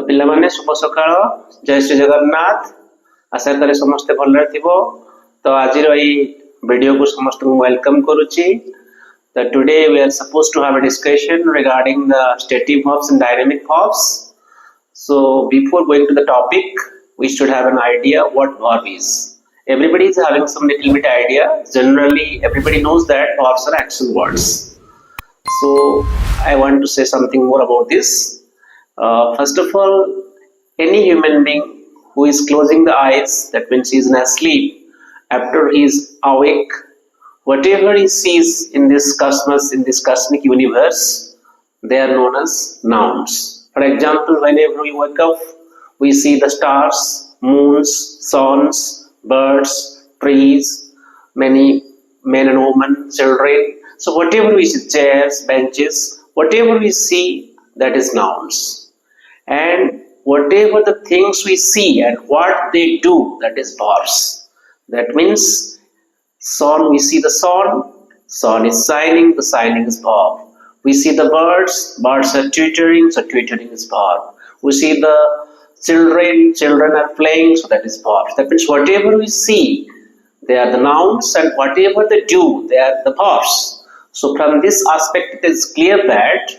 पिलामाने शुभ सकाळ जय श्री जगन्नाथ आशा करे समस्त भल थिबो तो आज वीडियो को समस्त वेलकम करूची today we are supposed to have a discussion regarding the stative verbs and dynamic verbs. So before going to the topic we should have an idea what verb is. Everybody is having some little bit idea. Generally everybody knows that verbs are action words. So I want to say something more about this. First of all, any human being who is closing the eyes, that means he is asleep, after he is awake, whatever he sees in this cosmos, in this cosmic universe, they are known as nouns. For example, whenever we wake up, we see the stars, moons, suns, birds, trees, many men and women, children. So whatever we see, chairs, benches, whatever we see, that is nouns. And whatever the things we see and what they do, that is verbs. That means sun, we see the sun is shining, the shining is verb. We see the birds are twittering, so twittering is verb. We see the children are playing, so that is verb. That means whatever we see, they are the nouns, and whatever they do, they are the verbs. So from this aspect, it is clear that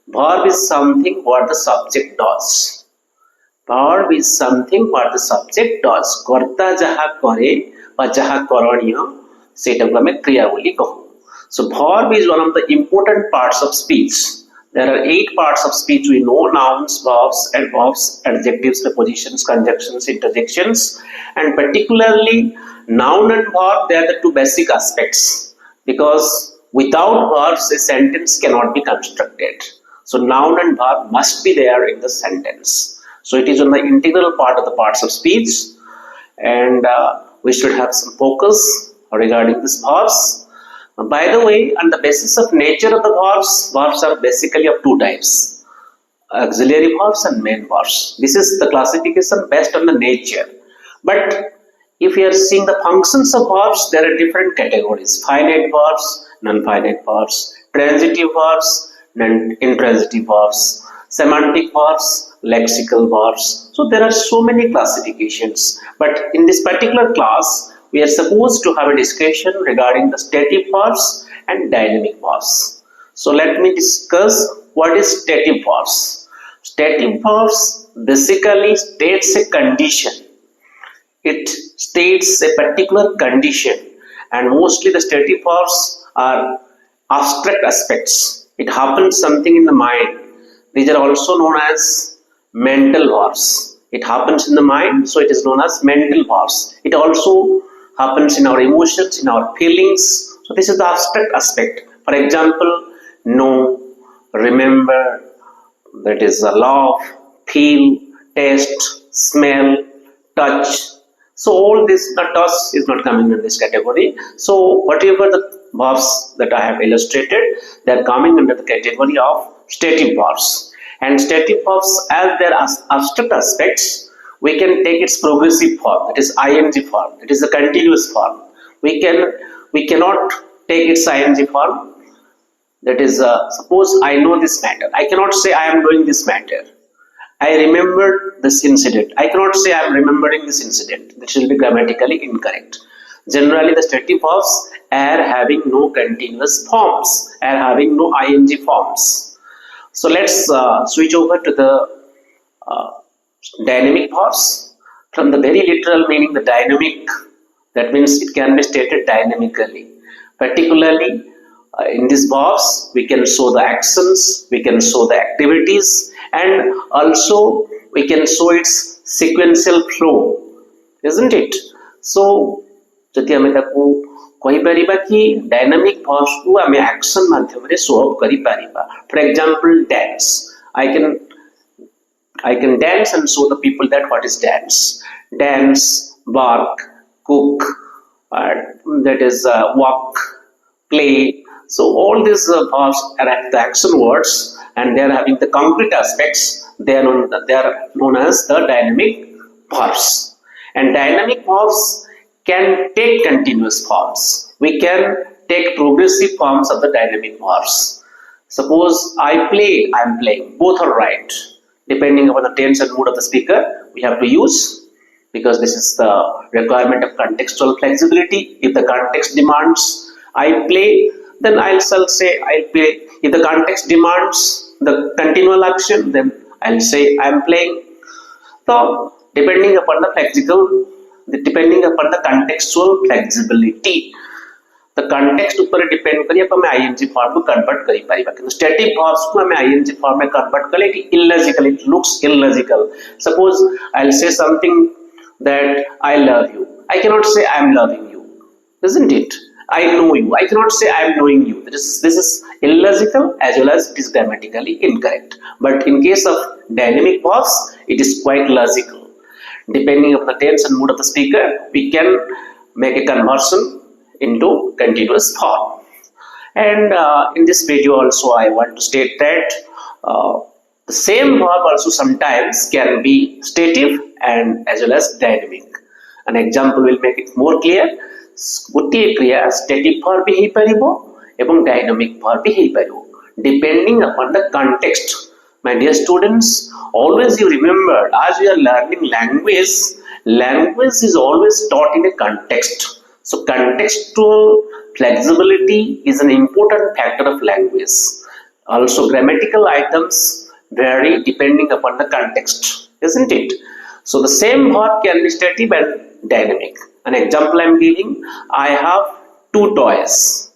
verb is something what the subject does. Verb is something what the subject does. Karta jaha kare ba jaha karaniya setaku ame kriya boli kahu. So verb is one of the important parts of speech. There are 8 parts of speech we know: nouns, verbs, adverbs, adjectives, prepositions, conjunctions, interjections, and particularly noun and verb, they are the 2 basic aspects, because without verbs a sentence cannot be constructed. So noun and verb must be there in the sentence. So it is on the integral part of the parts of speech, and we should have some focus regarding these verbs. By the way, on the basis of nature of the verbs are basically of 2 types: auxiliary verbs and main verbs. This is the classification based on the nature. But if we are seeing the functions of verbs, there are different categories: finite verbs, non-finite verbs, transitive verbs, non-intransitive verbs, semantic verbs, lexical verbs. So there are so many classifications, but in this particular class we are supposed to have a discussion regarding the stative verbs and dynamic verbs. So let me discuss what is stative verbs. Stative verbs basically states a condition. It states a particular condition, and mostly the stative verbs are abstract aspects. It happens something in the mind. These are also known as mental verbs. It happens in the mind, so it is known as mental verbs. It also happens in our emotions, in our feelings. So this is the abstract aspect. For example, know, remember, that is love, feel, taste, smell, touch. So all this, the touch is not coming in this category. So whatever the verbs that I have illustrated, they are coming under the category of stative verbs. And stative verbs, as their abstract aspects, we can take its progressive form, that is ing form. It is a continuous form. We cannot take its ing form. That is, suppose I know this matter. I cannot say I am doing this matter. I remembered this incident. I cannot say I am remembering this incident. This will be grammatically incorrect. Generally, the stative verbs are having no continuous forms, are having no ing forms. So let's switch over to the dynamic verbs. From the very literal meaning, the dynamic, that means it can be stated dynamically. Particularly in these verbs, we can show the actions, we can show the activities, and also we can show its sequential flow, isn't it? So जदि आमे ताकू कहि परिबा कि dynamic verbs को आमे action माध्यम रे show up करि परिबा. For example, dance. I can dance and show the people that what is dance. Dance, bark, cook, that is walk, play. So all these verbs are the action words, and they are having the concrete aspects. They are known as the dynamic verbs. And dynamic verbs can take continuous forms. We can take progressive forms of the dynamic verbs. Suppose I play, I am playing. Both are right. depending upon the tense and mood of the speaker, we have to use, because this is the requirement of contextual flexibility. If the context demands I play, then I'll say I'll play. If the context demands the continual action, then I'll say I'm playing. So depending upon the contextual flexibility, the context ऊपर depend करिए तो मैं ing form को convert करी Paribas, कि static verbs को मैं ing form में convert कले कि illogical, it looks illogical. Suppose I'll say something that I love you, I cannot say I'm loving you, isn't it? I know you, I cannot say I'm knowing you. This is illogical as well as it is grammatically incorrect. But in case of dynamic verbs, it is quite logical. Depending on the tense and mood of the speaker, we can make a conversion into continuous form. And in this video also I want to state that the same verb also sometimes can be stative and as well as dynamic. An example will make it more clear. गोटे क्रिया stative verb भी हेइपारिबो एवं dynamic verb भी हेइपारिबो, depending upon the context. My dear students, always you remember, as we are learning language is always taught in a context. So contextual flexibility is an important factor of language. Also grammatical items vary depending upon the context, isn't it? So the same verb can be stative and dynamic. An example I am giving: I have 2 toys.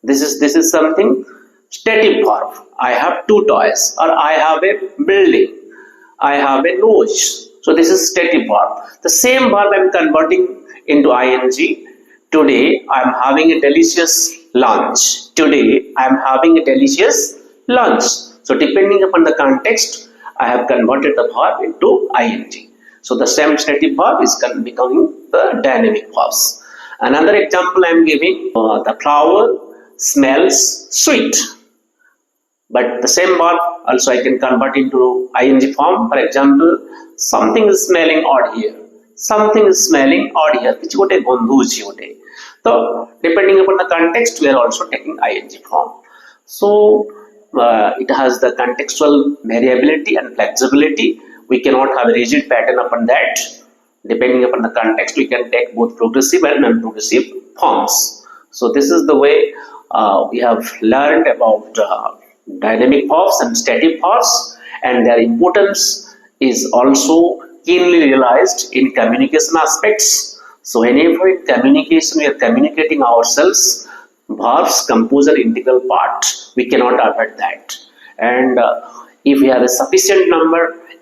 This is something stative verb. I have 2 toys. Or I have a building. I have a nose. So this is stative verb. The same verb I am converting into ing. Today I am having a delicious lunch. Today I am having a delicious lunch. So depending upon the context, I have converted the verb into ing. So the same stative verb is becoming the dynamic verbs. Another example I am giving: the flower smells sweet. But the same verb also I can convert into ing form. For example, something is smelling odd here. Something is smelling odd here. Which gote gondhu uchi gote. So depending upon the context, we are also taking ing form. So it has the contextual variability and flexibility. We cannot have a rigid pattern upon that. Depending upon the context, we can take both progressive and non-progressive forms. So this is the way we have learned about dynamic verbs and stative verbs, and their importance is also keenly realized in communication aspects. So whenever in communication we are communicating ourselves, verbs compose an integral part. We cannot avoid that. And if we have a sufficient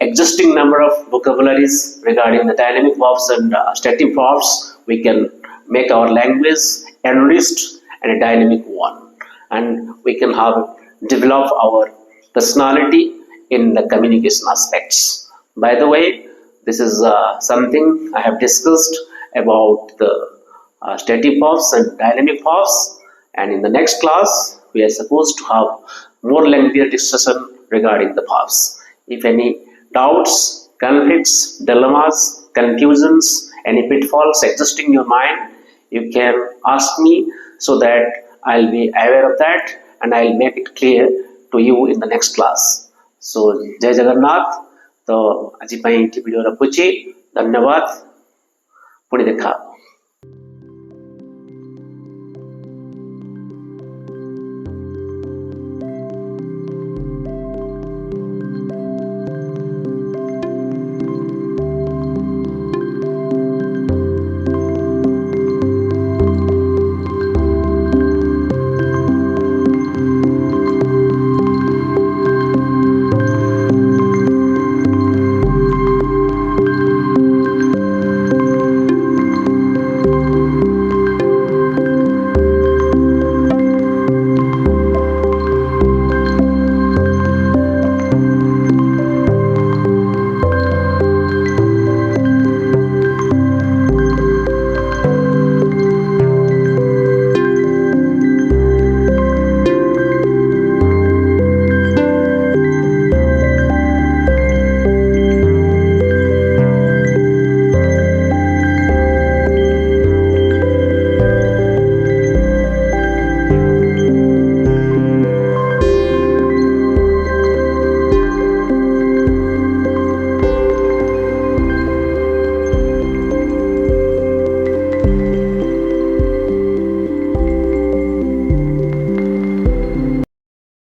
existing number of vocabularies regarding the dynamic verbs and stative verbs, we can make our language enriched and a dynamic one, and we can develop our personality in the communication aspects. By the way, this is something I have discussed about the stative verbs and dynamic verbs, and in the next class we are supposed to have more lengthier discussion regarding the verbs. If any doubts, conflicts, dilemmas, confusions, any pitfalls exist in your mind, you can ask me so that I'll be aware of that and I'll make it clear to you in the next class. So Jai Jagannath. तो आज video रखुची. धन्यवाद. पुणी देखा.